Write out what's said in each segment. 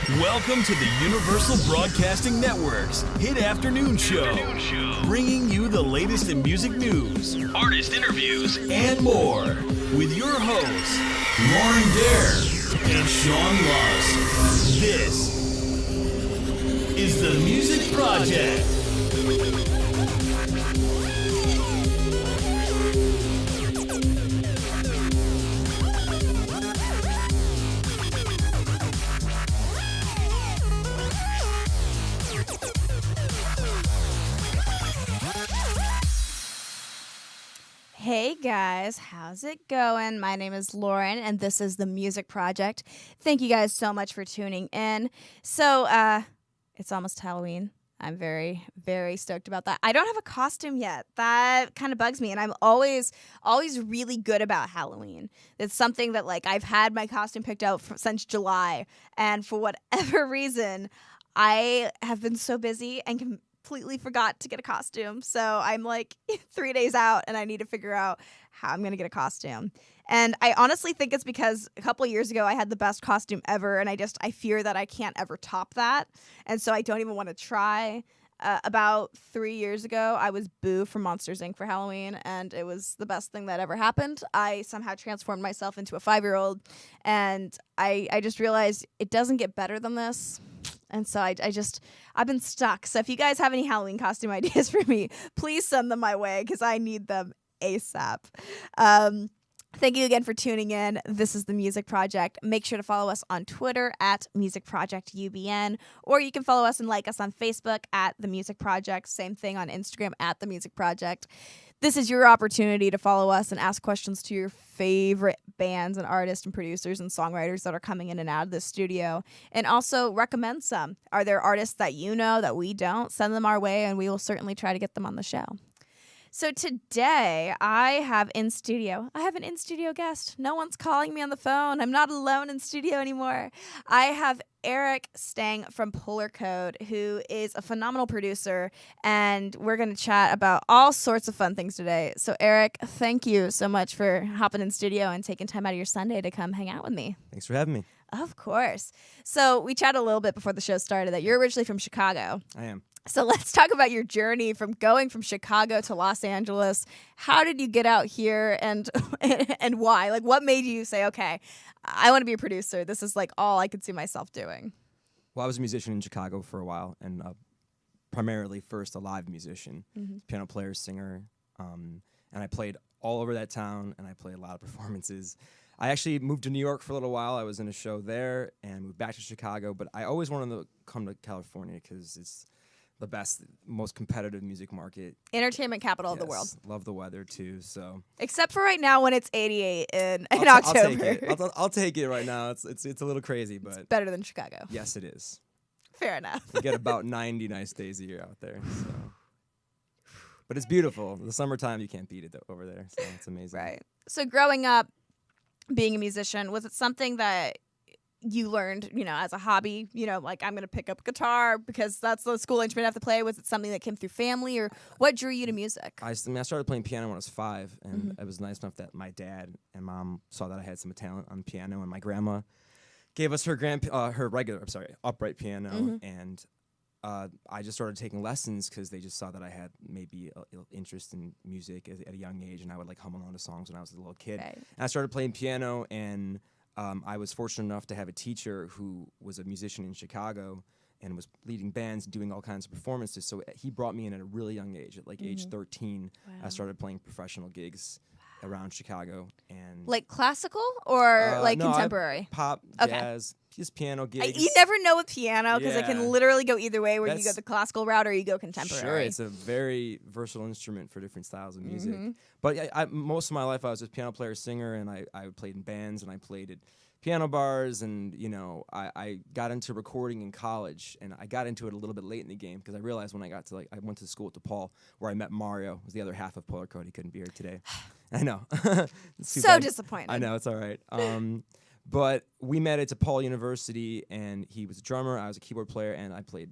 Welcome to the Universal Broadcasting Network's Hit Afternoon Show, bringing you the latest in music news, artist interviews, and more, with your hosts, Lauren Dair and Sean Lusk. This is the Music Project. Hey guys, how's it going? My name is Lauren and this is the Music Project. Thank you guys so much for tuning in. So, it's almost Halloween. I'm very, very stoked about that. I don't have a costume yet. That kind of bugs me, and I'm always really good about Halloween. It's something that, like, I've had my costume picked out since July, and for whatever reason, I have been so busy and completely forgot to get a costume. So I'm like 3 days out and I need to figure out how I'm going to get a costume. And I honestly think it's because a couple of years ago I had the best costume ever, and I fear that I can't ever top that. And so I don't even want to try. About 3 years ago, I was Boo from Monsters, Inc. for Halloween, and it was the best thing that ever happened. I somehow transformed myself into a 5-year-old, and I just realized it doesn't get better than this. And so I've been stuck. So if you guys have any Halloween costume ideas for me, please send them my way because I need them ASAP. Thank you again for tuning in. This is the Music Project. Make sure to follow us on Twitter at Music Project UBN, or you can follow us and like us on Facebook at The Music Project. Same thing on Instagram at The Music Project. This is your opportunity to follow us and ask questions to your favorite bands and artists and producers and songwriters that are coming in and out of the studio, and also recommend some. Are there artists that you know that we don't? Send them our way, and we will certainly try to get them on the show. So today I have an in-studio guest. No one's calling me on the phone. I'm not alone in studio anymore. I have Eric Stang from Polarcode, who is a phenomenal producer, and we're going to chat about all sorts of fun things today. So Eric, thank you so much for hopping in studio and taking time out of your Sunday to come hang out with me. Thanks for having me. Of course. So we chatted a little bit before the show started that you're originally from Chicago. I am. So let's talk about your journey from going from Chicago to Los Angeles. How did you get out here, and and why? Like, what made you say, okay, I want to be a producer. This is like all I could see myself doing. Well, I was a musician in Chicago for a while, and primarily first a live musician, piano player, singer, and I played all over that town, and I played a lot of performances. I actually moved to New York for a little while. I was in a show there and moved back to Chicago, but I always wanted to come to California because it's the best, most competitive music market. Entertainment capital of the world. Love the weather too. So except for right now when it's 88 in October. I'll take it. I'll take it right now. It's a little crazy, but it's better than Chicago. Yes, it is. Fair enough. We get about 90 nice days a year out there. So. But it's beautiful. The summertime, you can't beat it over there. So it's amazing. Right. So growing up, being a musician, was it something that you learned, as a hobby, like I'm going to pick up a guitar because that's the school instrument I have to play? Was it something that came through family, or what drew you to music? I started playing piano when I was 5, and it was nice enough that my dad and mom saw that I had some talent on the piano, and my grandma gave us her upright piano, and I just started taking lessons because they just saw that I had maybe an interest in music at a young age, and I would like hum along to songs when I was a little kid. Right. And I started playing piano, and I was fortunate enough to have a teacher who was a musician in Chicago and was leading bands, doing all kinds of performances. So he brought me in at a really young age. At age 13, Wow. I started playing professional gigs around Chicago. And Like classical or no, contemporary? Pop, Okay. jazz, just piano gigs. You never know with piano because it Yeah. can literally go either way, where you go the classical route or you go contemporary. Sure, it's a very versatile instrument for different styles of music. But most of my life I was a piano player, singer, and I played in bands, and I played at piano bars, and I got into recording in college, and I got into it a little bit late in the game because I realized when I got to I went to school at DePaul where I met Mario, who's the other half of Polarcode. He couldn't be here today. I know. So disappointed. I know, it's all right. But we met at DePaul University, and he was a drummer, I was a keyboard player, and I played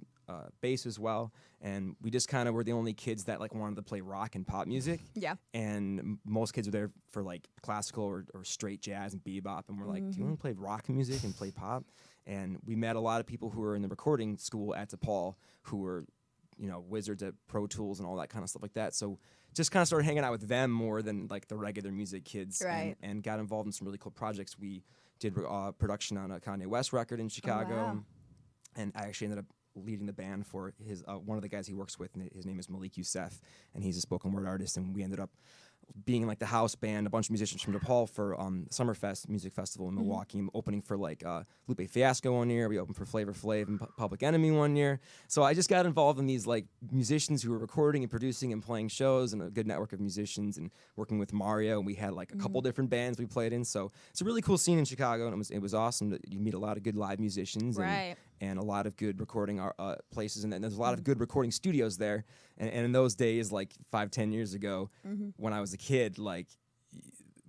bass as well. And we just kind of were the only kids that wanted to play rock and pop music. Yeah. And most kids were there for classical or straight jazz and bebop. And we're like, do you want to play rock music and play pop? And we met a lot of people who were in the recording school at DePaul who were, wizards at Pro Tools and all that kind of stuff like that. So just kind of started hanging out with them more than like the regular music kids, right. and got involved in some really cool projects. We did production on a Kanye West record in Chicago, wow. and I actually ended up leading the band for his one of the guys he works with. And his name is Malik Youssef, and he's a spoken word artist. And we ended up being like the house band, a bunch of musicians from DePaul for Summerfest Music Festival in Milwaukee, opening for like Lupe Fiasco one year. We opened for Flavor Flav and Public Enemy one year. So I just got involved in these like musicians who were recording and producing and playing shows, and a good network of musicians, and working with Mario. And we had like a couple different bands we played in. So it's a really cool scene in Chicago, and it was awesome. You meet a lot of good live musicians, right. and a lot of good recording places, and there's a lot of good recording studios there. And in those days, like 5-10 years ago, when I was a kid, like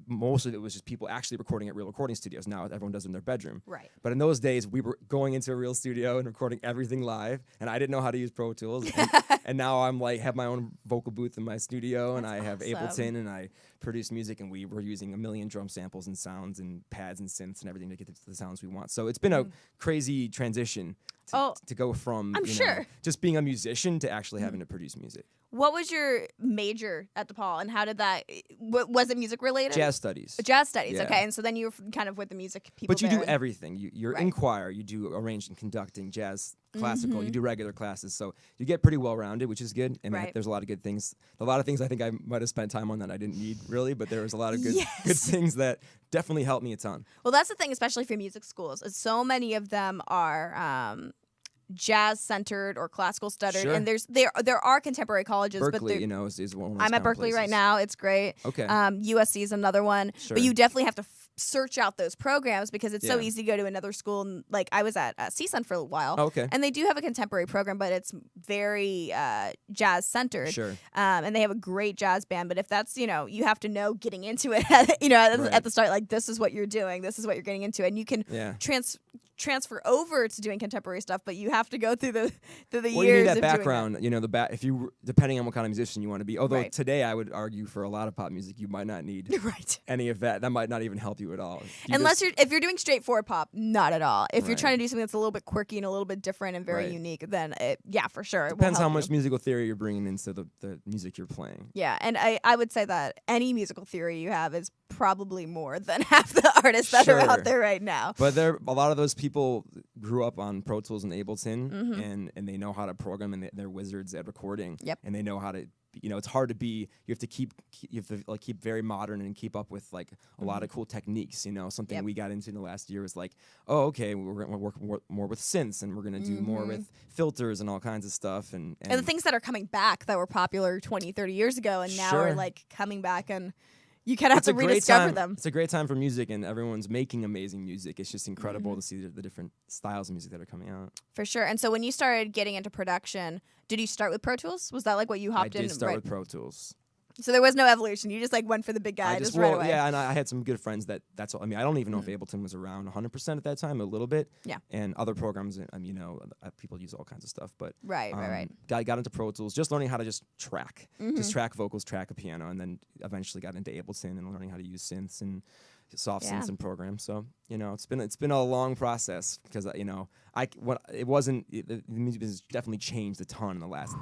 most of it was just people actually recording at real recording studios. Now everyone does it in their bedroom. Right. But in those days, we were going into a real studio and recording everything live, and I didn't know how to use Pro Tools. And now I'm like have my own vocal booth in my studio, and I have Ableton, and I produce music, and we were using a million drum samples and sounds and pads and synths and everything to get the sounds we want. So it's been a crazy transition to go from just being a musician to actually having to produce music. What was your major at DePaul, and how did that? Was it music related? Jazz studies. Jazz studies. Yeah. Okay, and so then you were kind of with the music people. But you there. do everything. You're in choir. You do arranging, conducting, jazz, classical. You do regular classes, so you get pretty well rounded, which is good. And there's a lot of good things. A lot of things I think I might have spent time on that I didn't need really, but there was a lot of good things that definitely helped me a ton. Well, that's the thing, especially for music schools. Is so many of them are jazz centered or classical centered, and there are contemporary colleges. Berkeley, but is one of those I'm at Berkeley places right now. It's great. Okay. USC is another one, Sure. but you definitely have to search out those programs because it's so easy to go to another school. And, like I was at CSUN for a while, and they do have a contemporary program, but it's very jazz centered. Sure. And they have a great jazz band. But if that's you have to know getting into it, at the start, like this is what you're doing, this is what you're getting into, and you can transfer over to doing contemporary stuff, but you have to go through the years. Well, you need that of background. doing that. If you depending on what kind of musician you want to be. Although today I would argue for a lot of pop music you might not need any of that. That might not even help you at all. If you're doing straightforward pop, not at all. If you're trying to do something that's a little bit quirky and a little bit different and very unique, then for sure. Depends how much musical theory you're bringing into the music you're playing. Yeah, and I would say that any musical theory you have is probably more than half the artists that are out there right now. But a lot of those people grew up on Pro Tools and Ableton, and they know how to program, and they're wizards at recording. Yep. And they know how to. It's hard to be. You have to keep very modern and keep up with like a lot of cool techniques. Something we got into in the last year was like, oh, okay, we're gonna work more with synths, and we're gonna do more with filters and all kinds of stuff, and the things that are coming back that were popular 20, 30 years ago, and now are like coming back, and you kind of have to rediscover them. It's a great time for music, and everyone's making amazing music. It's just incredible to see the different styles of music that are coming out. For sure. And so when you started getting into production, did you start with Pro Tools? Was that like what you hopped in? I did start with Pro Tools. So there was no evolution. You just like went for the big guy right away. Yeah, and I had some good friends that's all. I mean, I don't even know if Ableton was around 100% at that time, a little bit. Yeah. And other programs, people use all kinds of stuff, but right. Got into Pro Tools, just learning how to just track, just track vocals, track a piano, and then eventually got into Ableton and learning how to use synths and soft synths and programs. So it's been a long process because the music business definitely changed a ton in the last.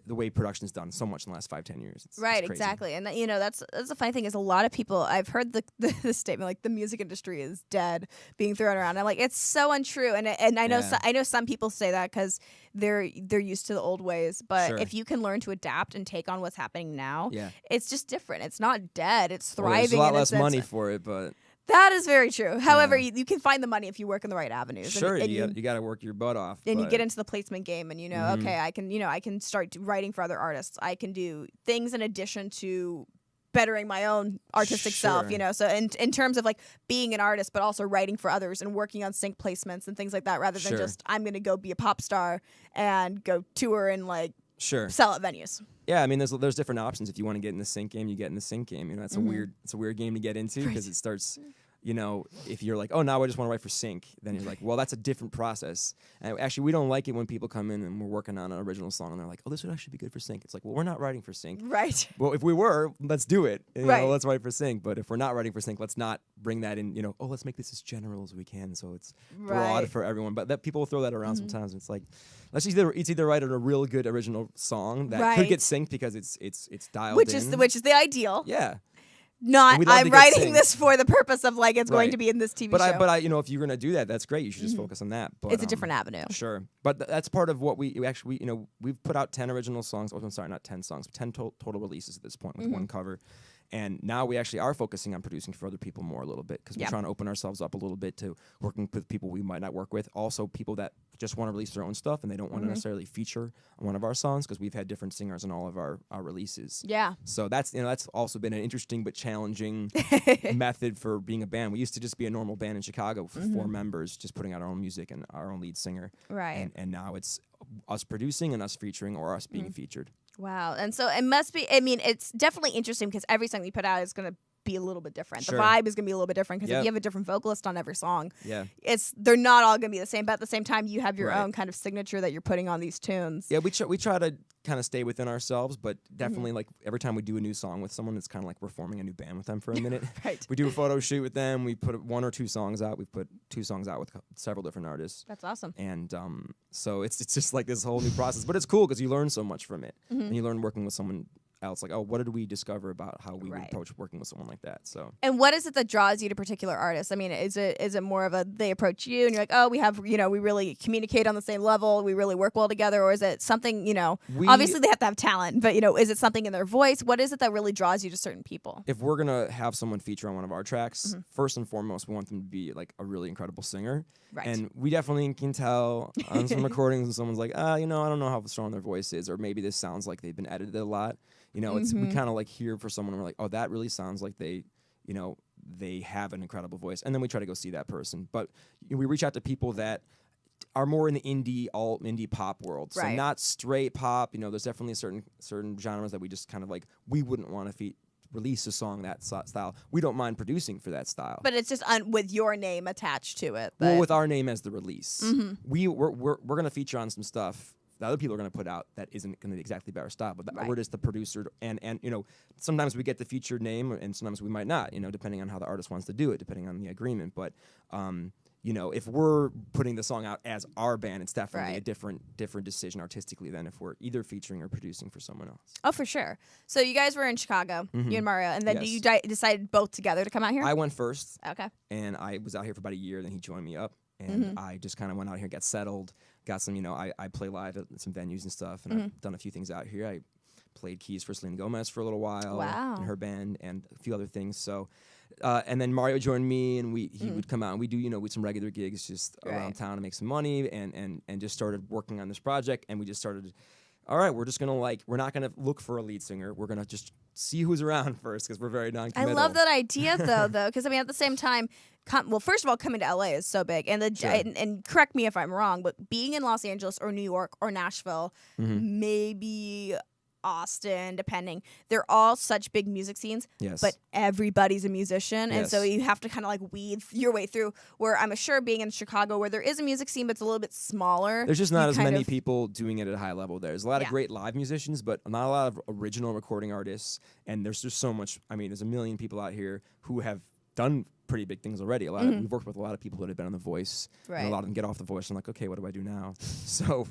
The way production is done so much in the last 5-10 years. It's crazy. Exactly. And that's the funny thing is a lot of people, I've heard the statement like the music industry is dead being thrown around. I'm like, it's so untrue. And I know I know some people say that because they're used to the old ways. But if you can learn to adapt and take on what's happening now, it's just different. It's not dead. It's thriving. There's a lot less money for it, but that is very true. However, you can find the money if you work in the right avenues. Sure, and you got to work your butt off. And you get into the placement game, and okay, I can start writing for other artists. I can do things in addition to bettering my own artistic self. So in terms of like being an artist, but also writing for others and working on sync placements and things like that, rather than just I'm going to go be a pop star and go tour and like sell at venues. Yeah, I mean, there's different options. If you want to get in the sync game, you get in the sync game. It's a weird game to get into because it starts. you know, if you're like, oh, now I just want to write for sync, then you're like, well, that's a different process. And actually, we don't like it when people come in and we're working on an original song and they're like, oh, this would actually be good for sync. It's like, well, we're not writing for sync. Right. Well, if we were, let's do it. You Right. know, let's write for sync. But if we're not writing for sync, let's not bring that in, you know, oh, let's make this as general as we can so it's broad Right. for everyone. But that people throw that around sometimes. It's like, it's either write a real good original song that could Right. get synced because it's dialed Which in. is the ideal. Yeah. Not we'd love I'm to get writing synced. this for the purpose of like it's going Right. to be in this TV But show. I, you know, if you're gonna do that, that's great. You should just focus on that. But it's a different avenue. Sure, but that's part of what we actually, you know, we've put out 10 original songs. Oh, I'm sorry, not 10 songs, 10 total releases at this point with one cover. And now we actually are focusing on producing for other people more a little bit because we're trying to open ourselves up a little bit to working with people we might not work with. Also, people that just want to release their own stuff and they don't want to necessarily feature on one of our songs because we've had different singers on all of our releases. Yeah. So that's, you know, that's also been an interesting but challenging method for being a band. We used to just be a normal band in Chicago for 4 members, just putting out our own music and our own lead singer. Right. And now it's us producing and us featuring or us being featured. Wow. And so it must be, I mean, it's definitely interesting because every song you put out is going to be a little bit different. Sure. The vibe is going to be a little bit different because if Yep. you have a different vocalist on every song, Yeah. they're not all going to be the same. But at the same time, you have your Right. own kind of signature that you're putting on these tunes. Yeah, we try to kind of stay within ourselves, but definitely like every time we do a new song with someone, it's kind of like we're forming a new band with them for a minute. Right. We do a photo shoot with them. We put 1 or 2 songs out. We've put 2 songs out with several different artists. That's awesome. And so it's just like this whole new process, but it's cool because you learn so much from it, and you learn working with someone else. Like, oh, what did we discover about how we would Right. approach working with someone like that? So, And what is it that draws you to particular artists? I mean, is it more of a they approach you and you're like, oh, we have, you know, we really communicate on the same level, we really work well together, or is it something, you know, obviously they have to have talent, but you know, is it something in their voice? What is it that really draws you to certain people? if we're gonna have someone feature on one of our tracks, first and foremost, we want them to be like a really incredible singer. Right. And we definitely can tell on some recordings when someone's like, you know, I don't know how strong their voice is, or maybe this sounds like they've been edited a lot. You know, it's we kind of like hear for someone and we're like, oh, that really sounds like they, you know, they have an incredible voice. And then we try to go see that person. But we reach out to people that are more in the indie pop world. So Right. not straight pop. You know, there's definitely certain genres that we just kind of like, we wouldn't want to release a song that style. We don't mind producing for that style. But it's just with your name attached to it. Well, but- with our name as the release. We're going to feature on some stuff that other people are going to put out that isn't going to exactly be our style, but Right. we're just the producer, and you know, sometimes we get the featured name, and sometimes we might not, you know, depending on how the artist wants to do it, depending on the agreement. But you know, if we're putting the song out as our band, it's definitely Right. a different decision artistically than if we're either featuring or producing for someone else. Oh, for sure. So you guys were in Chicago, you and Mario, and then Yes. you decided both together to come out here? I went first, Okay. and I was out here for about a year. Then he joined me up, and I just kind of went out here, got settled, got some. You know, I play live at some venues and stuff, and I've done a few things out here. I played keys for Selena Gomez for a little while, Wow. and her band, and a few other things. So, and then Mario joined me, and he would come out, and we do, you know, with some regular gigs just Right. around town to make some money, and just started working on this project, and we just started. All right, we're just gonna we're not gonna look for a lead singer. We're gonna just see who's around first because we're very I non-committal. love that idea though, because I mean, at the same time, well, first of all, coming to LA is so big, and Sure. and correct me if I'm wrong, but being in Los Angeles or New York or Nashville, maybe Austin, depending, they're all such big music scenes. Yes. But everybody's a musician, and so Yes. you have to kind of like weed your way through. Where I'm sure being in Chicago, where there is a music scene, but it's a little bit smaller. There's just you not as kind many of- people doing it at a high level there. There's a lot Yeah. of great live musicians, but not a lot of original recording artists. And there's just so much. I mean, there's a million people out here who have done pretty big things already. A lot of, we've worked with a lot of people that have been on The Voice. Right. And a lot of them get off The Voice and like, okay, what do I do now? So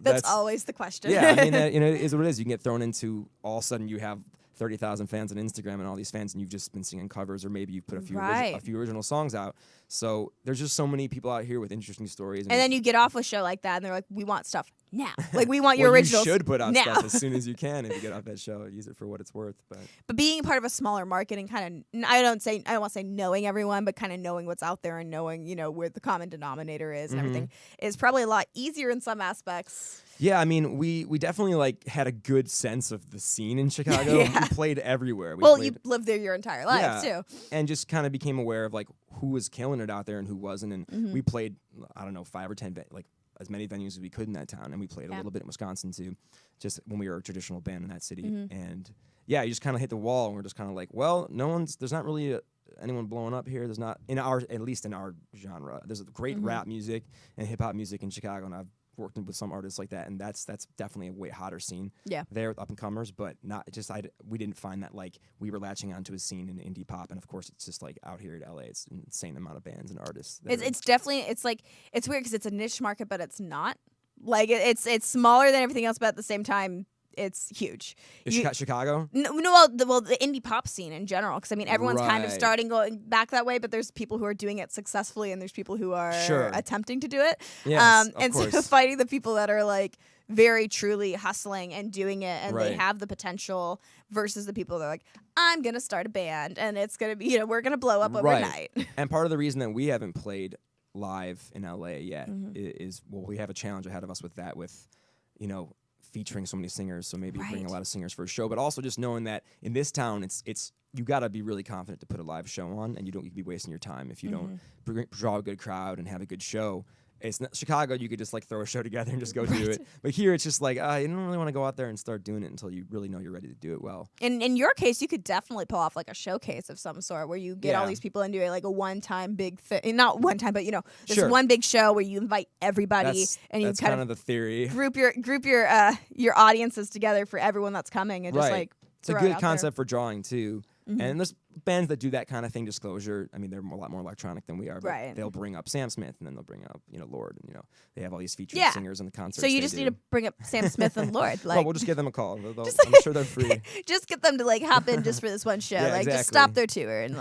That's always the question. yeah, I mean, you know, it is what it is. You can get thrown into, all of a sudden you have 30,000 fans on Instagram and all these fans, and you've just been singing covers, or maybe you've put a few Right. a few original songs out. So there's just so many people out here with interesting stories. And then you get off a show like that, and they're like, "We want stuff now. Like we want your well, originals you should put out now." stuff as soon as you can if you get off that show. Use it for what it's worth. But But being part of a smaller market and kind of, I don't want to say knowing everyone, but kind of knowing what's out there and knowing, you know, where the common denominator is and everything is probably a lot easier in some aspects. yeah, I mean, we definitely like had a good sense of the scene in Chicago. Yeah. We played everywhere. We Well, played, you lived there your entire life too. and just kind of became aware of like who was killing it out there and who wasn't. And we played, I don't know, 5 or 10 like as many venues as we could in that town, and we played a little bit in Wisconsin too, just when we were a traditional band in that city. And yeah, you just kind of hit the wall, and we're just kind of like, well, there's not really anyone blowing up here. There's not at least in our genre. There's great rap music and hip hop music in Chicago, and I've worked with some artists like that, and that's definitely a way hotter scene. There with up and comers, but not just we didn't find that like we were latching onto a scene in indie pop, and of course it's just like out here at LA, it's an insane amount of bands and artists. It's definitely it's weird because it's a niche market, but it's not like it's smaller than everything else, but at the same time it's huge. Chicago? No, well, the indie pop scene in general, because I mean everyone's kind of starting going back that way, but there's people who are doing it successfully, and there's people who are attempting to do it. Yes, and so fighting the people that are like very truly hustling and doing it, and they have the potential, versus the people that are like, I'm gonna start a band, and it's gonna be we're gonna blow up overnight. And part of the reason that we haven't played live in LA yet is we have a challenge ahead of us with that, with featuring so many singers, so maybe bring a lot of singers for a show, but also just knowing that in this town, it's you got to be really confident to put a live show on, and you can be wasting your time if you don't draw a good crowd and have a good show. It's not Chicago. You could just like throw a show together and just go do it. But here it's just like you don't really want to go out there and start doing it until you really know you're ready to do it well. In your case, you could definitely pull off like a showcase of some sort where you get all these people and do like a one-time big thing. Not one time, but this one big show where you invite everybody and you that's kind of the theory. Group your audiences together for everyone that's coming, and just like it's a good concept for drawing too. And there's bands that do that kind of thing. Disclosure. I mean, they're a lot more electronic than we are. But they'll bring up Sam Smith, and then they'll bring up Lord, and they have all these featured singers in the concert. So you just need to bring up Sam Smith and Lord. Like, well, we'll just give them a call. I'm sure they're free. Just get them to like hop in just for this one show. Just stop their tour and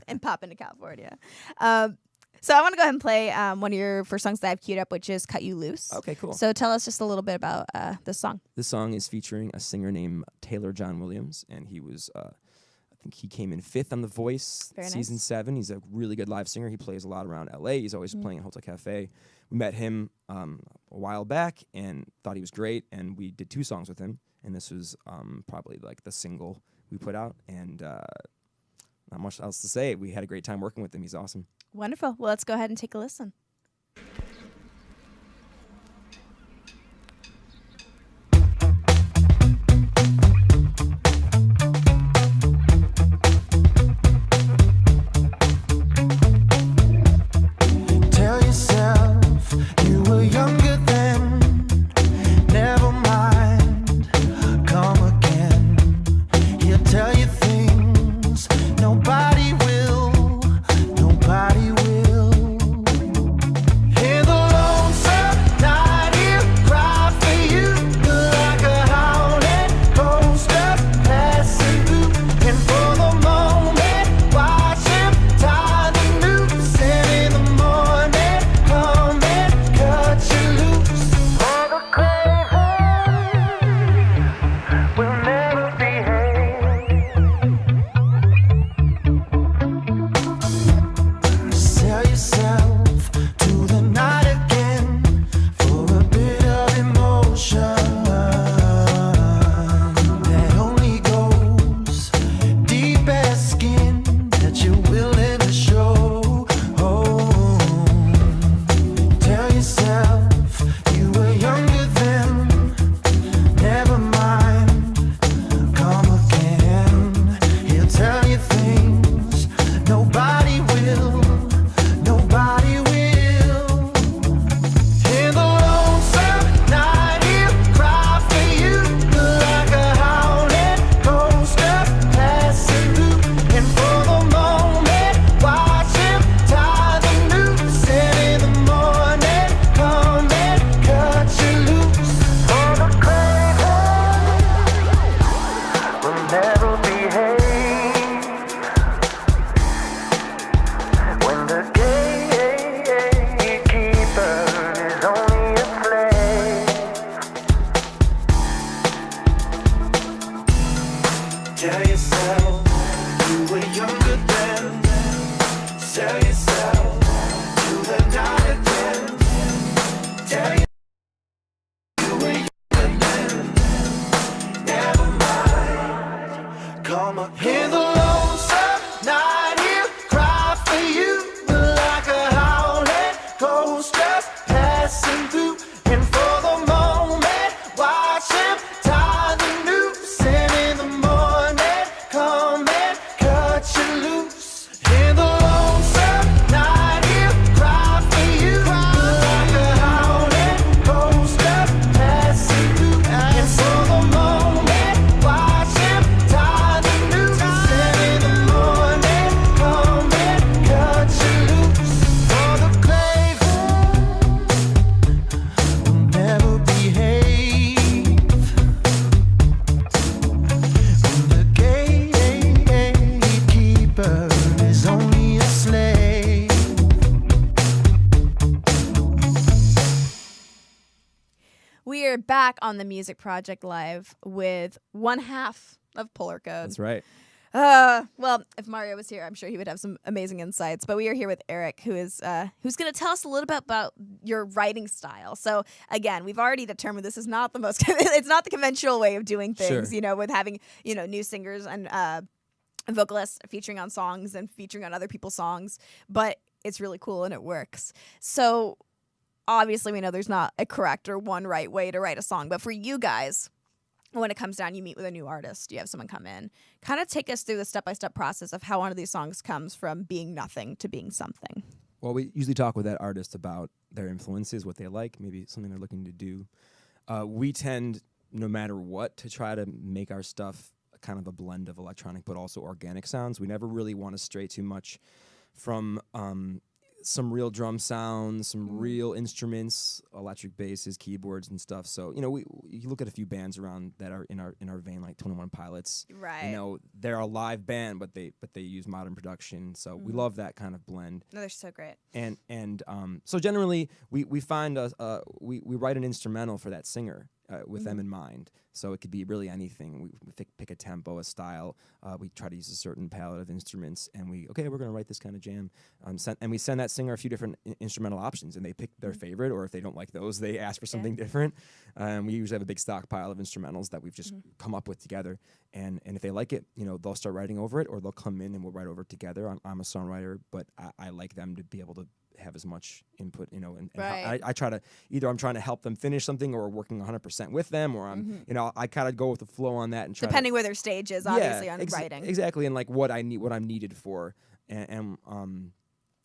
and pop into California. So I want to go ahead and play one of your first songs that I've queued up, which is "Cut You Loose." Okay, cool. So tell us just a little bit about this song. This song is featuring a singer named Taylor John Williams, and he was. I think he came in 5th on The Voice season 7. He's a really good live singer. He plays a lot around LA. He's always playing at Hotel Cafe. We met him a while back and thought he was great, and we did 2 songs with him. And this was probably like the single we put out, and not much else to say. We had a great time working with him. He's awesome. Wonderful. Well, let's go ahead and take a listen. back on the Music Project Live with one half of Polarcode. That's right. Well, if Mario was here, I'm sure he would have some amazing insights. But we are here with Eric, who's going to tell us a little bit about your writing style. So again, we've already determined this is not the most it's not the conventional way of doing things. Sure. You know, with having new singers and vocalists featuring on songs and featuring on other people's songs. But it's really cool and it works. So obviously, we know there's not a correct or one right way to write a song. But for you guys, when it comes down, you meet with a new artist, you have someone come in, kind of take us through the step-by-step process of how one of these songs comes from being nothing to being something. Well, we usually talk with that artist about their influences, what they like, maybe something they're looking to do. We tend, no matter what, to try to make our stuff kind of a blend of electronic but also organic sounds. We never really want to stray too much from some real drum sounds, some real instruments, electric basses, keyboards, and stuff. So you look at a few bands around that are in our vein, like 21 Pilots. Right. They're a live band, but they use modern production. So we love that kind of blend. No, they're so great. And so generally we find we write an instrumental for that singer with them in mind. So it could be really anything. We pick a tempo, a style. We try to use a certain palette of instruments, and we're going to write this kind of jam. And we send that singer a few different instrumental options, and they pick their favorite, or if they don't like those, they ask for something different. We usually have a big stockpile of instrumentals that we've just come up with together. And if they like it, they'll start writing over it, or they'll come in and we'll write over it together. I'm a songwriter, but I like them to be able to have as much input, and right. I try to, either I'm trying to help them finish something or working 100% with them, or I'm, I kind of go with the flow on that and try depending where their stage is, obviously, on writing. Exactly, and like what I'm needed for,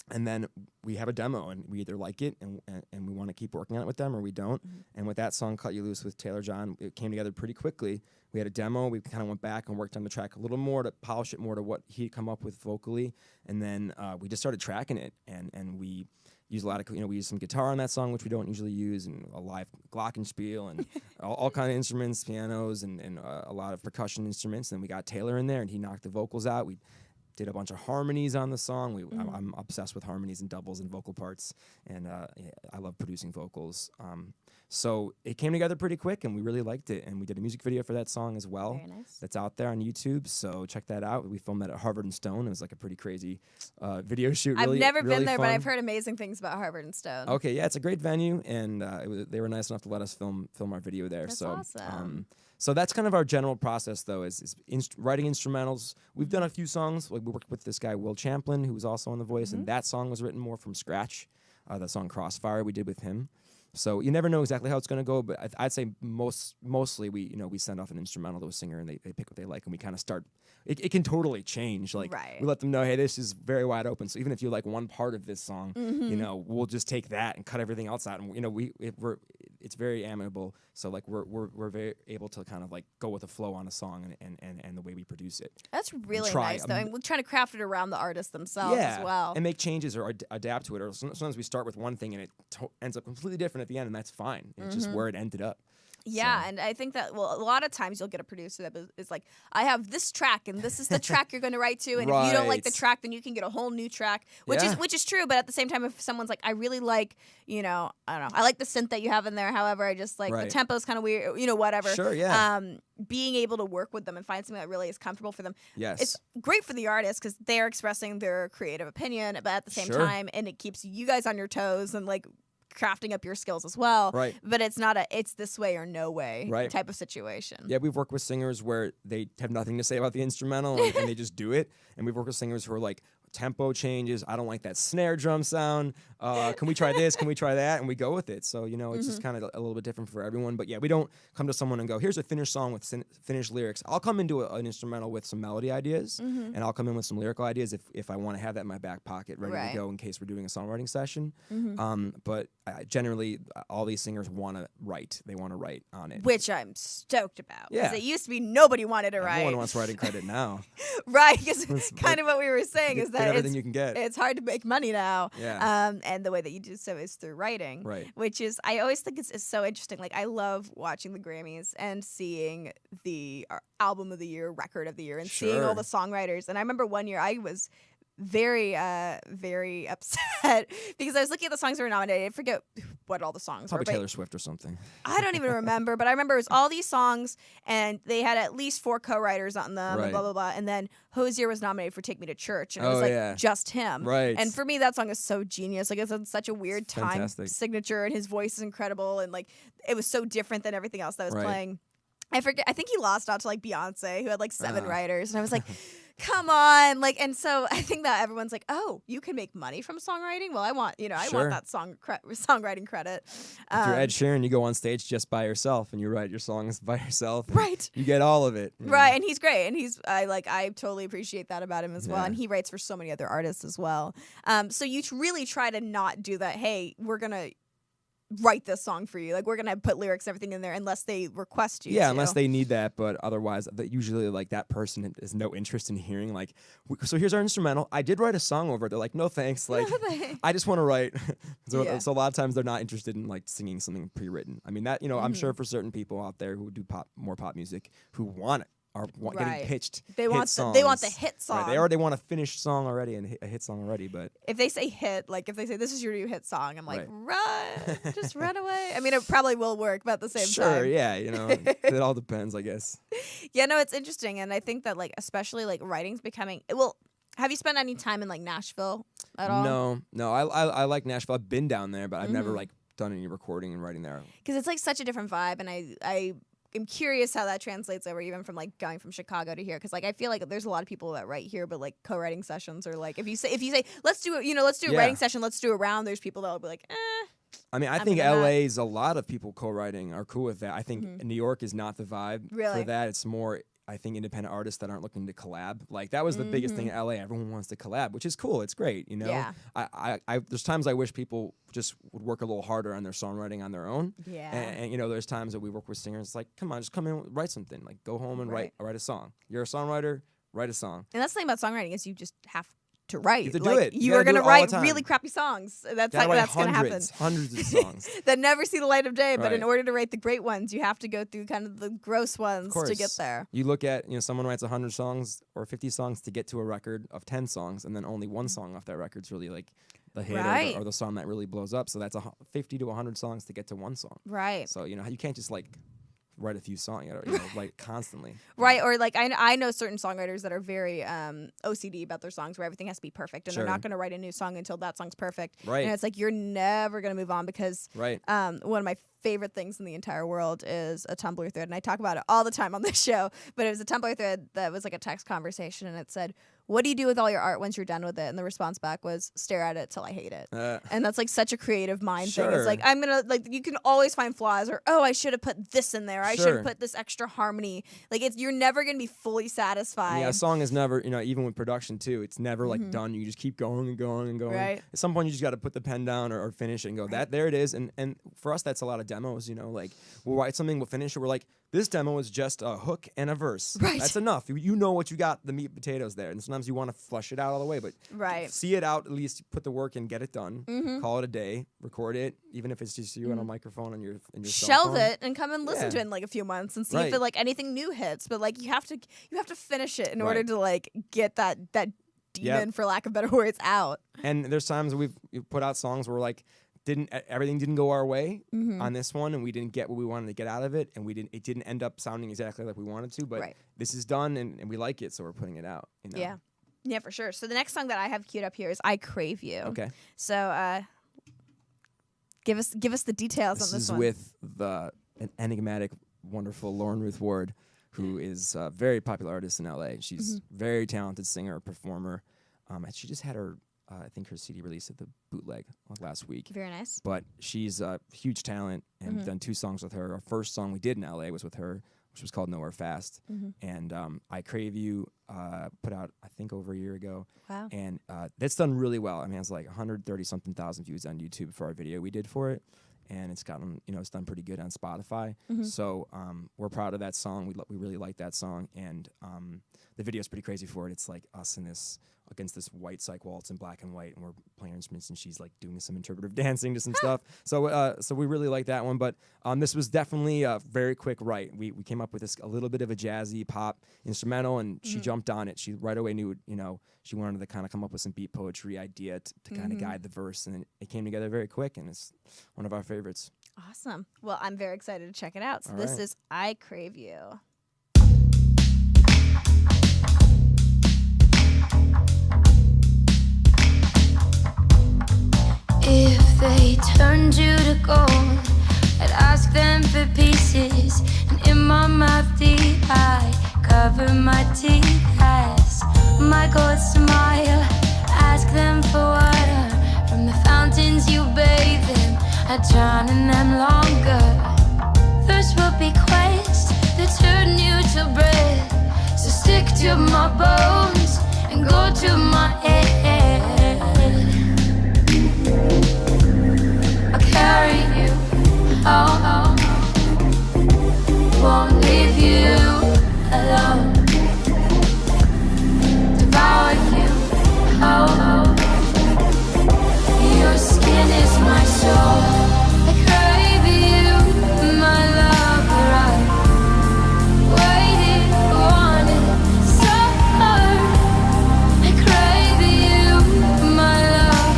and then we have a demo, and we either like it and we want to keep working on it with them, or we don't. And with that song, Cut You Loose with Taylor John, it came together pretty quickly. We had a demo. We kind of went back and worked on the track a little more to polish it more to what he'd come up with vocally, and then we just started tracking it, and we use a lot of, we use some guitar on that song, which we don't usually use, and a live glockenspiel, and all kind of instruments, pianos, and a lot of percussion instruments. And we got Taylor in there, and he knocked the vocals out. We did a bunch of harmonies on the song. I'm obsessed with harmonies and doubles and vocal parts, and I love producing vocals. So it came together pretty quick, and we really liked it. And we did a music video for that song as well. Very nice. That's out there on YouTube, so check that out. We filmed that at Harvard and Stone. It was like a pretty crazy video shoot. I've never been there, fun. but I've heard amazing things about Harvard and Stone. Okay, yeah, it's a great venue, and they were nice enough to let us film our video there. That's so awesome. So that's kind of our general process, though, is writing instrumentals. We've done a few songs. Like we worked with this guy, Will Champlin, who was also on The Voice, and that song was written more from scratch. The song Crossfire we did with him. So you never know exactly how it's going to go, but I'd say mostly we send off an instrumental to a singer, and they pick what they like, and we kind of start. It can totally change. Like we let them know, hey, this is very wide open. So even if you like one part of this song, we'll just take that and cut everything else out, and it's very amenable. So like we're very able to kind of like go with the flow on a song and the way we produce it. That's really nice, though. And we're trying to craft it around the artist themselves as well, and make changes or adapt to it. Or sometimes we start with one thing and it ends up completely different at the end, and that's fine. It's just where it ended up. Yeah, and I think that, a lot of times you'll get a producer that is like, I have this track, and this is the track you're going to write to, and if you don't like the track, then you can get a whole new track, which is true, but at the same time, if someone's like, I really like, I don't know, I like the synth that you have in there, however, I just like, the tempo's kind of weird, whatever. Sure, yeah. Being able to work with them and find something that really is comfortable for them. Yes. It's great for the artist because they're expressing their creative opinion, but at the same time, and it keeps you guys on your toes and like, crafting up your skills as well, but it's not it's this way or no way type of situation. Yeah, we've worked with singers where they have nothing to say about the instrumental and they just do it, and we've worked with singers who are like, tempo changes, I don't like that snare drum sound, can we try this, can we try that, and we go with it. So it's just kind of a little bit different for everyone, but yeah, we don't come to someone and go, here's a finished song with finished lyrics. I'll come into an instrumental with some melody ideas, and I'll come in with some lyrical ideas if I want to have that in my back pocket ready to go in case we're doing a songwriting session. But generally all these singers want to write. They want to write on it, which I'm stoked about, because it used to be nobody wanted to write. Everyone wants writing credit now. Right, because kind of what we were saying is that everything you can get. It's hard to make money now. Yeah. And the way that you do so is through writing. Right. Which is, I always think it's so interesting. Like, I love watching the Grammys and seeing the album of the year, record of the year, and seeing all the songwriters. And I remember one year I was very, very upset because I was looking at the songs that were nominated. I forget what all the songs Probably were. Taylor Swift or something. I don't even remember, but I remember it was all these songs, and they had at least 4 co-writers on them, and blah, blah, blah. And then Hozier was nominated for Take Me to Church, and it was like just him. Right. And for me, that song is so genius. Like, it's on such a weird time signature, and his voice is incredible, and like it was so different than everything else that was playing. I forget. I think he lost out to like Beyonce, who had like 7 writers, and I was like, "Come on!" Like, and so I think that everyone's like, "Oh, you can make money from songwriting." Well, I want that songwriting credit. If you're Ed Sheeran, you go on stage just by yourself and you write your songs by yourself. Right. You get all of it. Right, and he's great, and I totally appreciate that about him as well, and he writes for so many other artists as well. So you really try to not do that. Hey, we're gonna write this song for you. Like, we're gonna put lyrics and everything in there unless they request you. Yeah, unless they need that, but otherwise, usually like that person has no interest in hearing like. So here's our instrumental. I did write a song over it. They're like, no thanks. Like, I just want to write. So a lot of times they're not interested in like singing something pre-written. I mean that I'm sure for certain people out there who do more pop music who want it. Getting pitched. They want the hit song. Right. They already want a finished song already and a hit song already. But if they say hit, like if they say this is your new hit song, I'm like, run, just run away. I mean, it probably will work, but at the same time, sure, yeah, it all depends, I guess. Yeah, no, it's interesting, and I think that like especially like writing's becoming well. Have you spent any time in like Nashville at all? No. I like Nashville. I've been down there, but I've never like done any recording and writing there. Because it's like such a different vibe, and I'm curious how that translates over even from like going from Chicago to here, because like I feel like there's a lot of people that write here, but like co-writing sessions or like if you say let's do a writing session, let's do a round, there's people that will be like I mean, I think LA's a lot of people co-writing are cool with that. I think New York is not the vibe for that. It's more, I think, independent artists that aren't looking to collab. Like that was the biggest thing in LA. Everyone wants to collab, which is cool. It's great, Yeah. I there's times I wish people just would work a little harder on their songwriting on their own. Yeah. And there's times that we work with singers. It's like, come on, just come in, write something. Like go home and write a song. You're a songwriter, write a song. And that's the thing about songwriting is you just have to write. You have to do it. You are going to write really crappy songs. That's going to happen. Hundreds of songs that never see the light of day. But in order to write the great ones, you have to go through kind of the gross ones to get there. You look at someone writes 100 songs or 50 songs to get to a record of 10 songs, and then only one song off that record's really like the hit or the song that really blows up. So that's 50 to 100 songs to get to one song. Right. So you can't just like write a few songs, write constantly. Right, or like I know certain songwriters that are very OCD about their songs, where everything has to be perfect, and they're not going to write a new song until that song's perfect. Right. And it's like you're never going to move on because one of my favorite things in the entire world is a Tumblr thread, and I talk about it all the time on this show, but it was a Tumblr thread that was like a text conversation, and it said, what do you do with all your art once you're done with it? And the response back was, stare at it till I hate it. And that's like such a creative mind thing. It's like, I'm going to, like, you can always find flaws, or, I should have put this in there. I should have put this extra harmony. Like, you're never going to be fully satisfied. Yeah, a song is never, even with production too, it's never like done. You just keep going and going and going. Right. At some point, you just got to put the pen down or finish it and go, there it is. And for us, that's a lot of demos, like, we'll write something, we'll finish it, we're like, this demo is just a hook and a verse. Right. That's enough. You know what you got, the meat and potatoes there. And sometimes you want to flush it out all the way, but see it out, at least put the work in, get it done, call it a day, record it, even if it's just you on a microphone on your cell phone. Shelve it and come and listen to it in like a few months and see if it, like anything new hits. But like you have to finish it in order to like get that demon, for lack of better words, out. And there's times we've put out songs where like everything didn't go our way on this one, and we didn't get what we wanted to get out of it, and it didn't end up sounding exactly like we wanted to, but this is done and we like it, so we're putting it out. Yeah, for sure. So the next song that I have queued up here is I Crave You. Okay. So give us the details on this one. This is with an enigmatic, wonderful Lauren Ruth Ward, who is a very popular artist in LA. She's very talented singer, performer. She just had her I think her CD released at the Bootleg last week. Very nice. But she's a huge talent, and we've done 2 songs with her. Our first song we did in LA was with her, which was called Nowhere Fast. And I Crave You put out, I think, over a year ago. Wow. And that's done really well. I mean, it's like 130-something thousand views on YouTube for our video we did for it. And it's gotten, it's done pretty good on Spotify. So we're proud of that song. We really like that song. And the video is pretty crazy for it. It's like us in this against this white psych waltz in black and white, and we're playing instruments, and she's like doing some interpretive dancing to some stuff. So we really like that one. But this was definitely a very quick write. We came up with a little bit of a jazzy pop instrumental, and she jumped on it. She right away knew, she wanted to kind of come up with some beat poetry idea to kind of guide the verse, and it came together very quick, and it's one of our favorites. Awesome. Well, I'm very excited to check it out. So this is I Crave You. If they turned you to gold, I'd ask them for pieces, and in my mouth deep I cover my teeth as my God smile. Ask them for water from the fountains you bathe in. I drown in them longer. Thirst will be quenched, they turn you to bread. So stick to my bones and go to my head. I'll carry you home, won't leave you alone. Devour you whole. Your skin is my soul. I crave you, my love, right? Waited, wanted, so hard. I crave you, my love.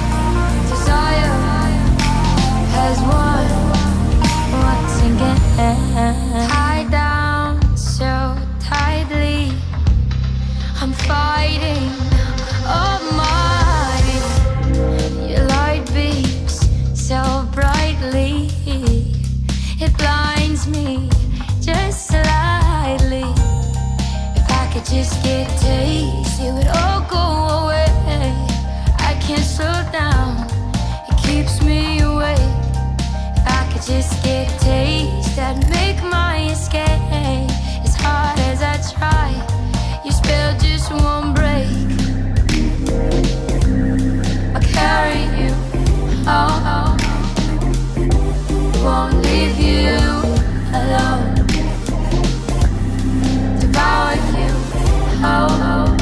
Desire has won once again. Tied down so tightly, I'm fighting almighty. Your light beams so brightly, it blinds me just slightly. If I could just get a taste, it would all go away. I can't slow down, it keeps me awake. If I could just get a taste, that'd make my escape. As hard as I try, your spell just won't break. I'll carry you home, won't leave you alone. Devour you whole.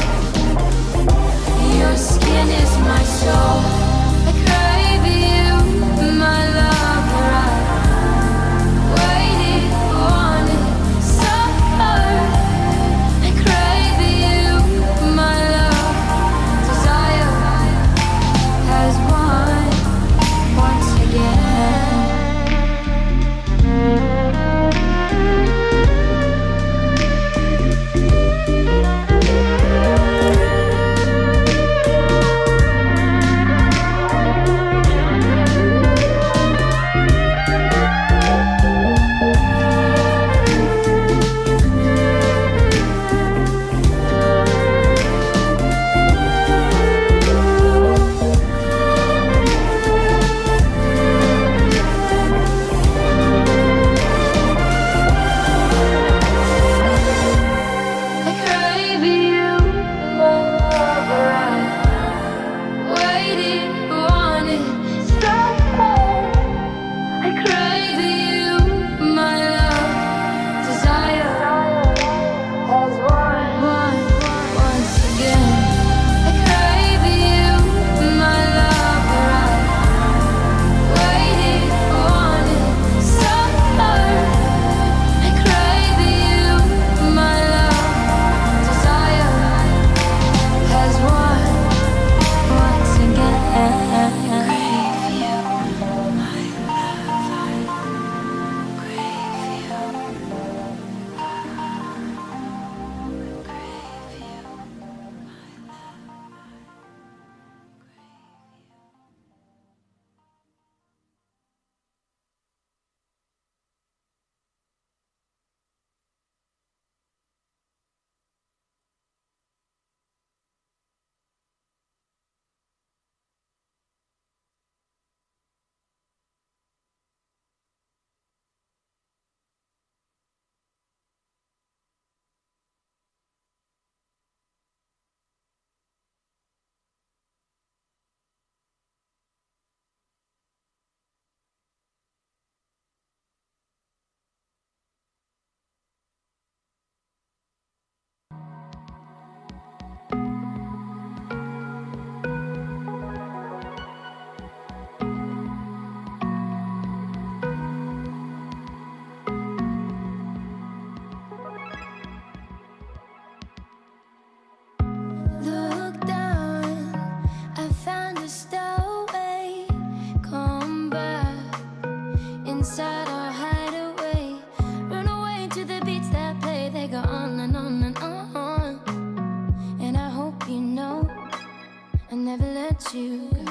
you go.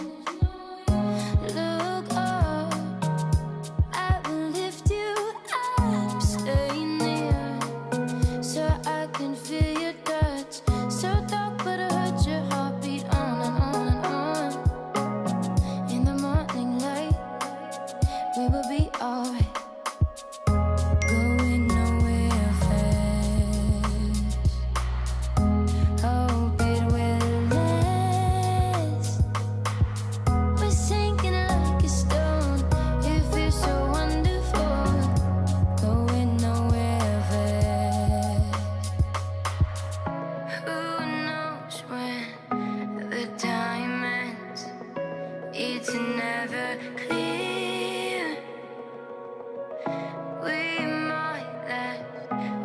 Look up, I will lift you up. Stay near, so I can feel your touch. So dark, but I heard your heartbeat on and on and on. In the morning light, we will be alright. Going nowhere fast. Hope it will last. We're sinking like a stone. It feels so wonderful. Going nowhere fast. Who knows when the time ends? It's never clear. We might last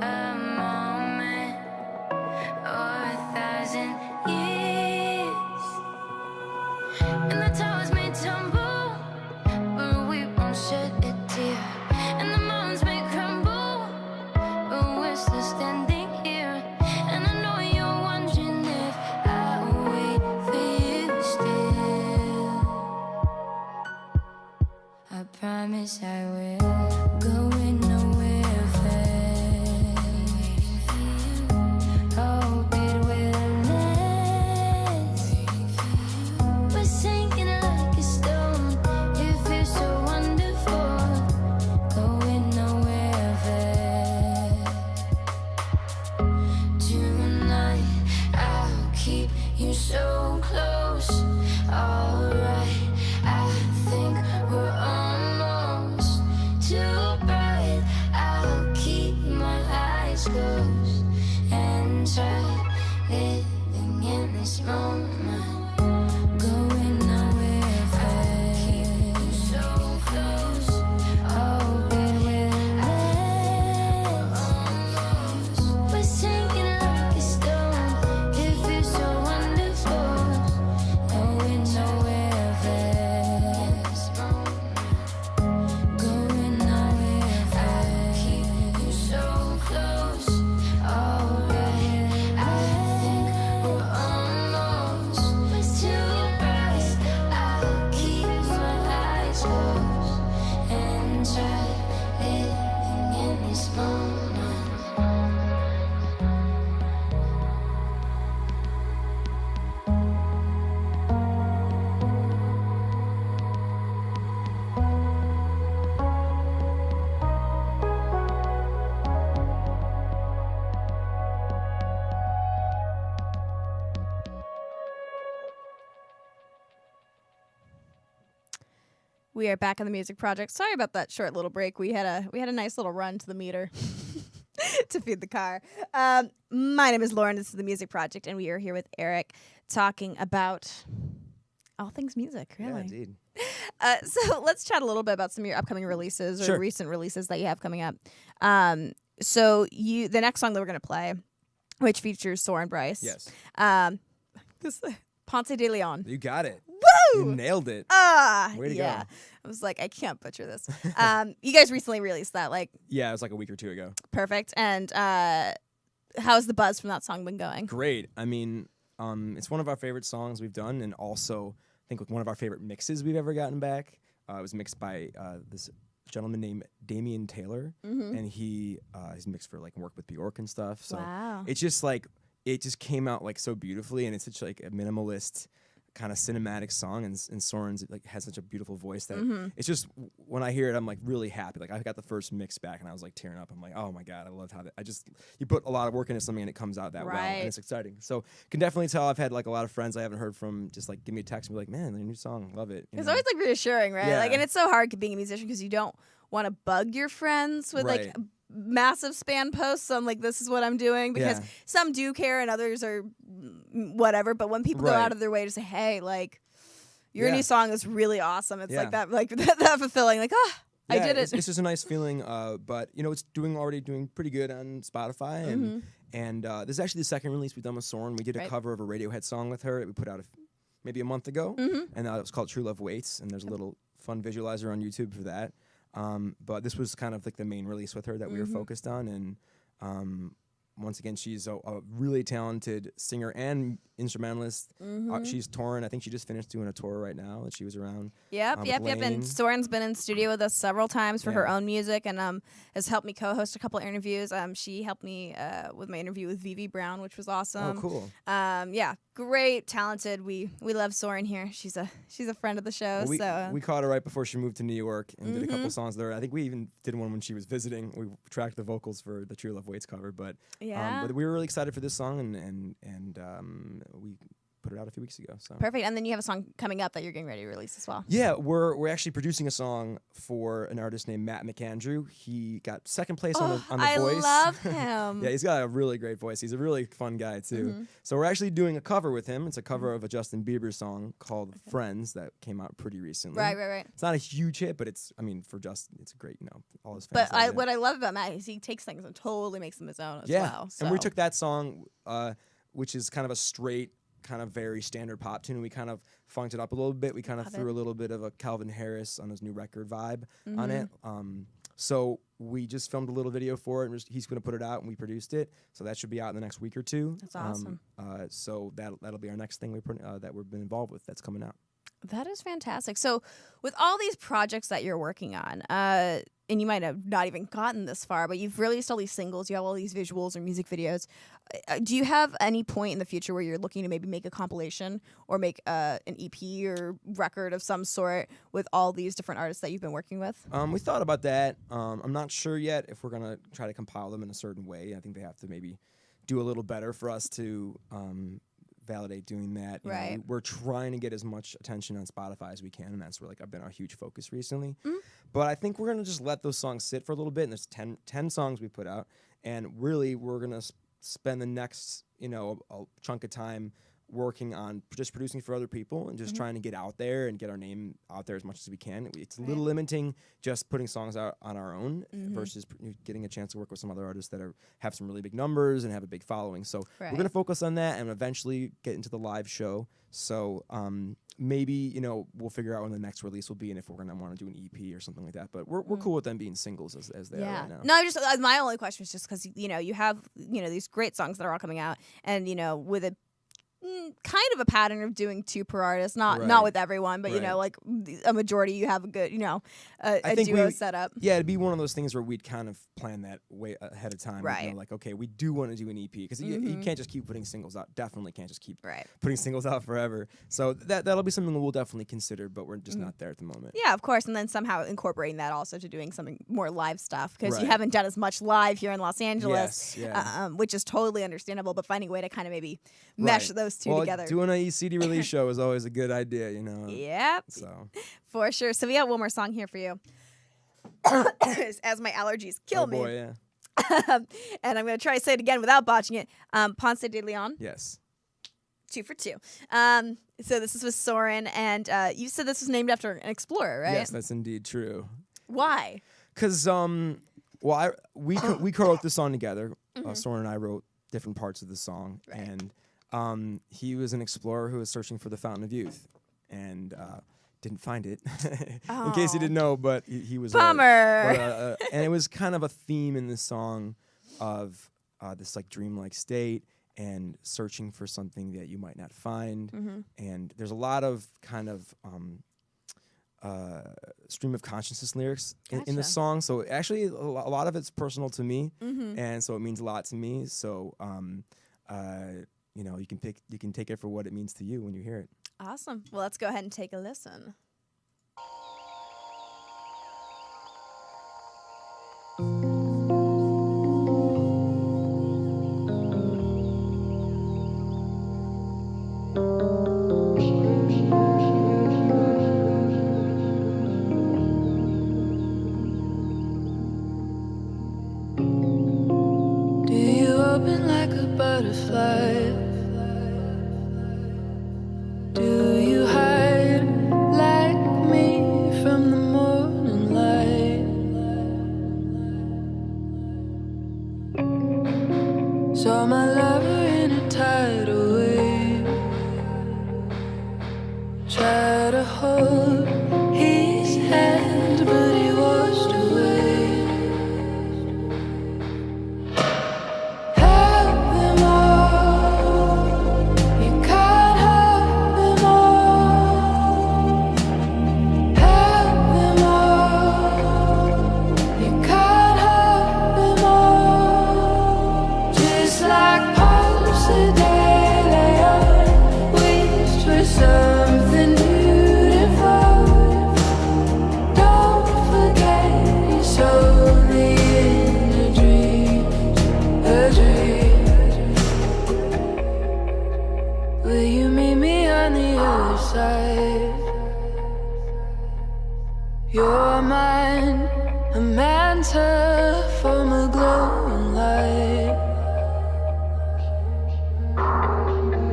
a moment or 1,000 years, and the towers may tumble, but we won't shed a tear, and the mountains may crumble, but we're still standing here. And I know you're wondering if I'll wait for you still. I promise I will. Going nowhere fast. Hope it will last. We're sinking like a stone. It feels so wonderful. Going nowhere fast. Tonight I'll keep you so close. Alright, I think we're almost too bright. I'll keep my eyes closed and try living in this moment. Going nowhere fast. Keep you so close. Oh, it will last. We're sinking like a stone. It feels so wonderful. Going nowhere fast. Going nowhere fast. Keep you so close. Alright, I think we're almost too bright. I'll keep my eyes closed and try living in this moment. We are back on the Music Project. Sorry about that short little break. We had a nice little run to the meter to feed the car. My name is Lauren. This is the Music Project, and we are here with Eric talking about all things music. Really, Yeah, indeed. So let's chat a little bit about some of your upcoming releases or Sure. recent releases that you have coming up. So the next song that we're gonna play, which features Soren Bryce. Yes. This Ponce de Leon. You got it. Woo! You nailed it. Way to yeah. go. I was like, I can't butcher this. You guys recently released that, like, Yeah, it was like a week or two ago. perfect. And how's the buzz from that song been going? Great. I mean, it's one of our favorite songs we've done, and also I think one of our favorite mixes we've ever gotten back. It was mixed by this gentleman named Damian Taylor, and he's mixed for like work with Bjork and stuff. So Wow. it's just like it just came out like so beautifully, and it's such like a minimalist kind of cinematic song, and Soren's like has such a beautiful voice that it's just when I hear it, I'm like really happy. Like I got the first mix back, and I was like tearing up. I'm like, oh my god, I love how you put a lot of work into something, and it comes out that well, Right. and it's exciting. So can definitely tell I've had like a lot of friends I haven't heard from just like give me a text and be like, man, their new song, love it. It's always like reassuring, right? Yeah. Like, and it's so hard being a musician because you don't want to bug your friends with like Right. massive spam posts on like this is what I'm doing, because Yeah. some do care and others are whatever. But when people go Right. out of their way to say, hey, like your Yeah. new song is really awesome, it's Yeah. like that fulfilling, like, I Yeah, did it. It's just a nice feeling, but you know it's already doing pretty good on Spotify, and this is actually the second release we've done with Soren. We did a Right. cover of a Radiohead song with her that we put out maybe a month ago, and it was called True Love Waits, and there's a little fun visualizer on YouTube for that. But this was kind of like the main release with her that we were focused on, and once again, she's a really talented singer and instrumentalist. She's touring. I think she just finished doing a tour right now, and she was around. Yep. And Lane. Soren's been in studio with us several times for her Yeah. own music, and has helped me co-host a couple interviews. She helped me with my interview with Vivi Brown, which was awesome. Oh, cool. Yeah, great, talented. We love Soren here. She's a friend of the show. Well, we caught her right before she moved to New York and did a couple songs there. I think we even did one when she was visiting. We tracked the vocals for the True Love Waits cover, but but we were really excited for this song, and we put it out a few weeks ago. So Perfect. And then you have a song coming up that you're getting ready to release as well. yeah, we're actually producing a song for an artist named Matt McAndrew. He got second place on the I Voice. love him. Yeah, he's got a really great voice. He's a really fun guy too. So we're actually doing a cover with him. It's a cover of a Justin Bieber song called "Friends" that came out pretty recently. Right. It's not a huge hit, but for Justin, it's a great. All his fans. But what I love about Matt is he takes things and totally makes them his own as well. So. And we took that song, which is kind of a straight, kind of very standard pop tune, and we kind of funked it up a little bit. We kind of threw a little bit of a Calvin Harris on his new record vibe on it. So we just filmed a little video for it, and he's going to put it out, and we produced it. So that should be out in the next week or two. That's awesome. So that'll be our next thing that we've been involved with that's coming out. That is fantastic. So with all these projects that you're working on, and you might have not even gotten this far, but you've released all these singles, you have all these visuals or music videos. Do you have any point in the future where you're looking to maybe make a compilation or make an EP or record of some sort with all these different artists that you've been working with? We thought about that. I'm not sure yet if we're going to try to compile them in a certain way. I think they have to maybe do a little better for us to validate doing that. You know, we're trying to get as much attention on Spotify as we can, and that's where I've been our huge focus recently. But I think we're going to just let those songs sit for a little bit, and there's 10 songs we put out, and really we're going to spend the next a chunk of time working on just producing for other people and just trying to get out there and get our name out there as much as we can. It's a little limiting just putting songs out on our own versus getting a chance to work with some other artists that have some really big numbers and have a big following. So we're going to focus on that and eventually get into the live show. So maybe we'll figure out when the next release will be and if we're going to want to do an EP or something like that. But we're cool with them being singles as they are right now. No, my only question is just because you have these great songs that are all coming out, and with a kind of a pattern of doing 2 per artist, not with everyone, but like a majority, you have a good a duo setup. Yeah, it'd be one of those things where we'd kind of plan that way ahead of time. Right. Like, okay, we do want to do an EP because you can't just keep putting singles out. Definitely can't just keep putting singles out forever. So that'll be something that we'll definitely consider, but we're just not there at the moment. Yeah, of course, and then somehow incorporating that also to doing something more live stuff because you haven't done as much live here in Los Angeles, which is totally understandable. But finding a way to kind of maybe mesh those two together. Doing a CD release show is always a good idea, Yep. So for sure. So we got one more song here for you. As my allergies kill me. Boy, yeah. And I'm going to try to say it again without botching it. Ponce de Leon. Yes. 2 for 2. So this is with Soren, and you said this was named after an explorer, right? Yes, that's indeed true. Why? Because we co-wrote this song together. Soren and I wrote different parts of the song, and he was an explorer who was searching for the Fountain of Youth, and didn't find it. In case you didn't know, but he was bummer. And it was kind of a theme in this song of this dreamlike state and searching for something that you might not find. And there's a lot of kind of stream of consciousness lyrics in the song. So actually, a lot of it's personal to me, and so it means a lot to me. So you can take it for what it means to you when you hear it. Awesome. Well, let's go ahead and take a listen. Do you open like a butterfly? Do you hide like sight. Your mind, a mantle from a glowing light.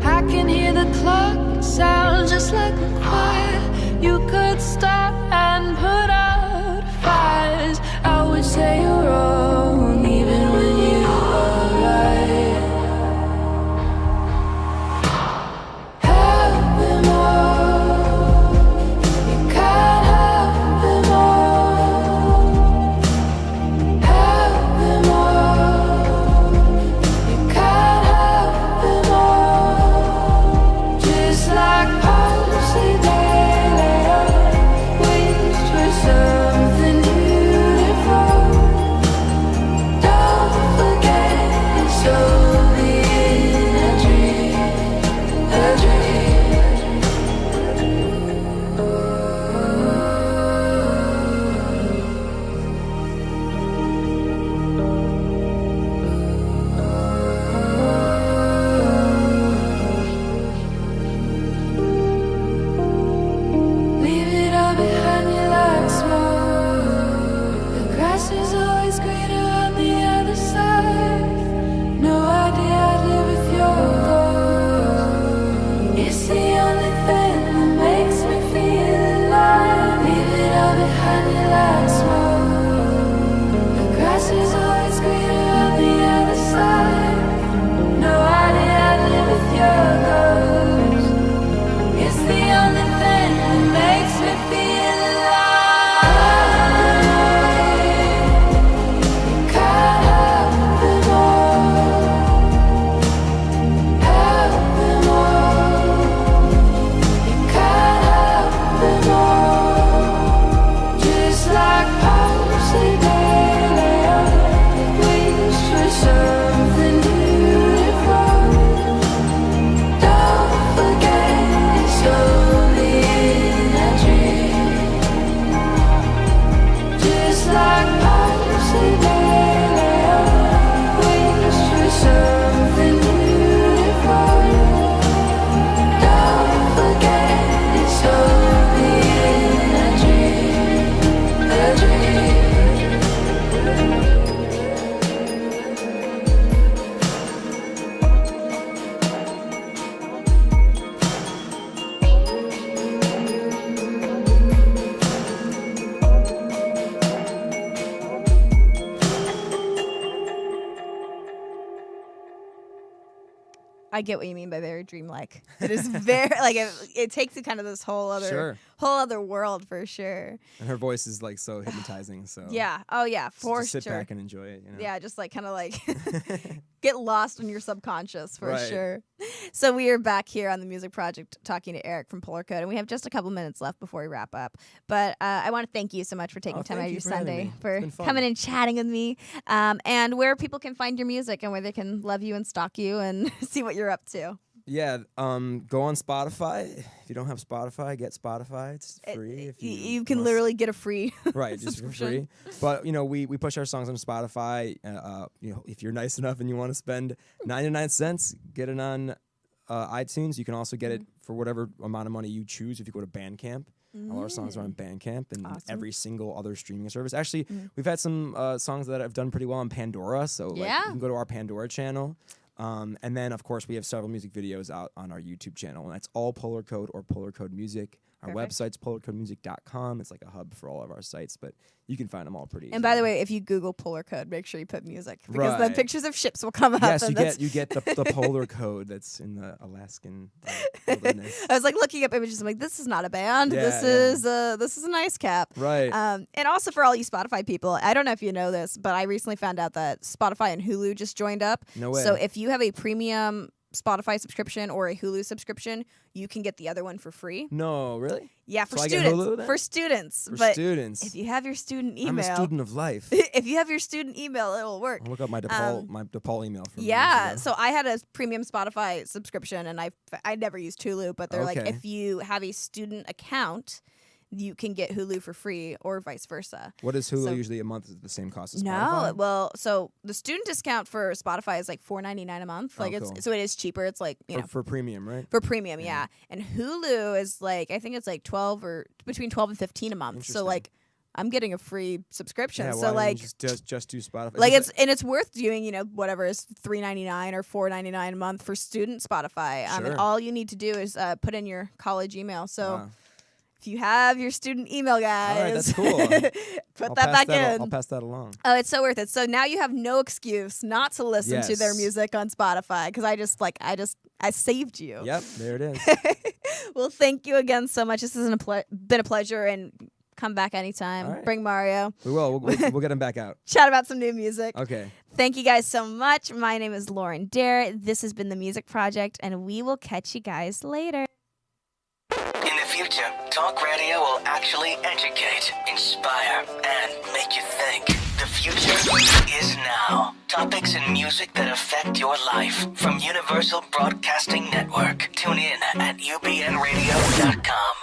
I can hear the clock sound just like a choir. You could stop and put out fires. I would say you're wrong even when you are right. Help him all. You can't help him all. Help him all. You can't help him all. Just like policy daily, wish for something beautiful. Don't forget it's only a dream, a dream. Leave it all behind you like smoke. The grass is always greener on the other side. No idea I'd live with your ghost. It's the only thing that makes me feel alive. Leave it all behind you like smoke. The grass is always greener on the other side. No idea I'd live with your ghost. It's the only thing that makes me feel alive. You can't help them all. Help them all. You can't help them all. Just like policy daily, wish for something beautiful. Don't forget it's only a dream. Just like policy daily, wish for something beautiful. Don't forget it's only a dream, a dream. I get what you mean by very dreamlike. It is very like it takes you kind of this whole other world for sure. And her voice is like so hypnotizing. So Yeah. Oh yeah, for just sure. sit back and enjoy it. You know? Yeah, just like kind of like get lost in your subconscious for Right. sure. So we are back here on the Music Project talking to Eric from Polarcode, and we have just a couple minutes left before we wrap up. But I want to thank you so much for taking time thank out of you your for having Sunday me. It's for been fun. coming and chatting with me, and where people can find your music and where they can love you and stalk you and see what you're up to. Yeah, go on Spotify. If you don't have Spotify, get Spotify. It's free. If You can must- literally get a free right, just for free. But we push our songs on Spotify. If you're nice enough and you want to spend 99 cents, get it on iTunes. You can also get it for whatever amount of money you choose. If you go to Bandcamp, all our songs are on Bandcamp and every single other streaming service. Actually, we've had some songs that have done pretty well on Pandora. So like, Yeah. you can go to our Pandora channel. And then, of course, we have several music videos out on our YouTube channel, and that's all Polarcode or Polarcode Music. Our Perfect. website's polarcodemusic.com. It's like a hub for all of our sites, but you can find them all pretty easily. And by the way, if you Google Polar Code, make sure you put music because the Right. pictures of ships will come up. yes, and you get the polar code that's in the Alaskan wilderness. I was like looking up images. I'm like, this is not a band. Yeah, This is an ice cap. Right. And also for all you Spotify people, I don't know if you know this, but I recently found out that Spotify and Hulu just joined up. No way. So if you have a premium Spotify subscription or a Hulu subscription, you can get the other one for free. No, really? Yeah, for So I get students. Hulu then? For students. For but students. if you have your student email, I'm a student of life. if you have your student email, it'll work. I'll look up my DePaul email from Yeah, years so ago. I had a premium Spotify subscription, and I never used Hulu, but they're like, Okay. if you have a student account, you can get Hulu for free or vice versa. What is Hulu So- usually a month? Is it the same cost as No, Spotify? well, so the student discount for Spotify is like $4.99 a month. Like cool. so it is cheaper. It's like For premium, right? for premium, yeah. And Hulu is like I think it's like 12 or between 12 and 15 a month. So Interesting. like I'm getting a free subscription. Yeah, so why like don't you just do Spotify? like Is it's worth doing, whatever is $3.99 or $4.99 a month for student Spotify. And Sure. all you need to do is put in your college email. So Wow. if you have your student email, guys, All right, that's cool. put I'll that pass back in. I'll pass that along. Oh, it's so worth it. So now you have no excuse not to listen to their Yes. music on Spotify because I saved you. Yep, there it is. Well, thank you again so much. This has been a pleasure, and come back anytime. All right. Bring Mario. We will. We'll get him back out. Chat about some new music. Okay. Thank you guys so much. My name is Lauren Dair. This has been The Music Project, and we will catch you guys later. In the future, talk radio will actually educate, inspire, and make you think. The future is now. Topics in music that affect your life from Universal Broadcasting Network. Tune in at ubnradio.com.